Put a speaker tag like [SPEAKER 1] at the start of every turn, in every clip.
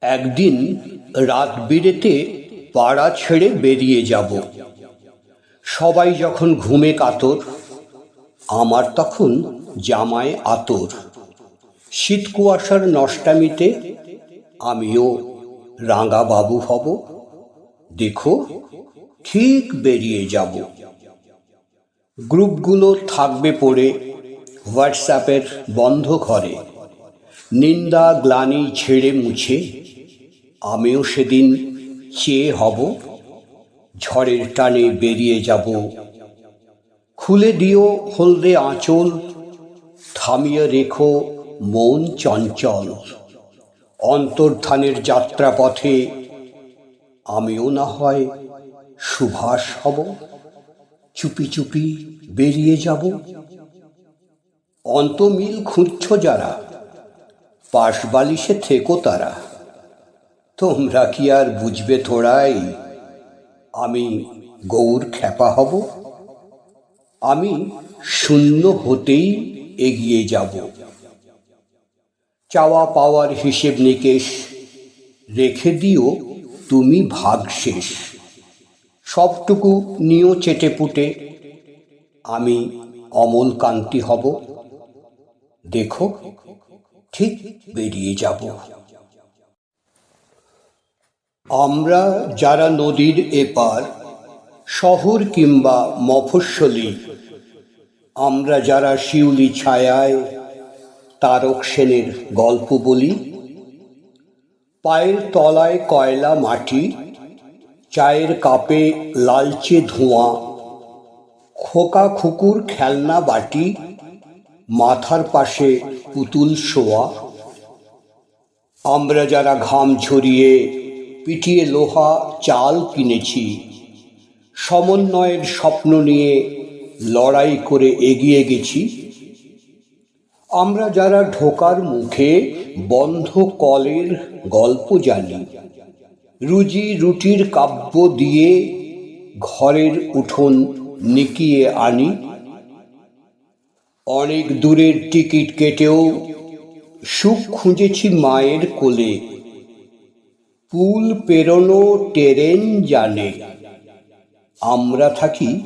[SPEAKER 1] একদিন রাত বিরেতে পাড়া ছেড়ে বেরিয়ে যাব। সবাই যখন ঘুমে কাতর, আমার তখন জামায় আতর। শীত কুয়াশার নষ্টামিতে আমিও রাঙা বাবু হব। দেখো, ঠিক বেরিয়ে যাব। গ্রুপগুলো থাকবে পড়ে হোয়াটসঅ্যাপের বন্ধ ঘরে। নিন্দা গ্লানি ছেড়ে মুছে আমিও সেদিন চেয়ে হব। ঝড়ের টানে বেরিয়ে যাব। খুলে দিও হলদে আঁচল, থামিয়ে রেখো মন চঞ্চল। অন্তর্ধানের যাত্রাপথে আমিও না হয় সুভাষ হব। চুপি চুপি বেরিয়ে যাব। অন্তমিল খুঁজছ যারা, পাশ বালিশে থেকো তারা। তোমরা কি আর বুঝবে থোড়াই আমি গৌর খ্যাপা হব। আমি শূন্য হতেই এগিয়ে যাব। চাওয়া পাওয়ার হিসেব নিকেশ রেখে দিও তুমি ভাগশেষ। সবটুকু নিও চেটে পুটে আমি অমল কান্তি হব। দেখো, ঠিক বেরিয়ে যাব। আমরা যারা নদীর এপার, শহর কিংবা মফস্বলী, আমরা যারা শিউলি ছায়ায় তারক সেনের গল্প বলি। পায়ের তলায় কয়লা মাটি, চায়ের কাপে লালচে ধোঁয়া, খোকা খুকুর খেলনা বাটি, মাথার পাশে পুতুল শোয়া। আমরা যারা ঘাম ঝরিয়ে পিটিয়ে লোহা চাল কিনেছি, সমন্বয়ের স্বপ্ন নিয়ে লড়াই করে এগিয়ে গেছি। আমরা যারা ঢোকার মুখে বন্ধ কলের গল্প জানি, রুজি রুটির কাব্য দিয়ে ঘরের উঠোন নিকিয়ে আনি। অনেক দূরের টিকিট কেটেও সুখ খুঁজেছি মায়ের কোলে। পুল পেরোনো ট্রেন জানে, আমরা থাকি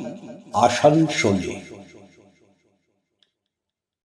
[SPEAKER 1] আসানসোলে।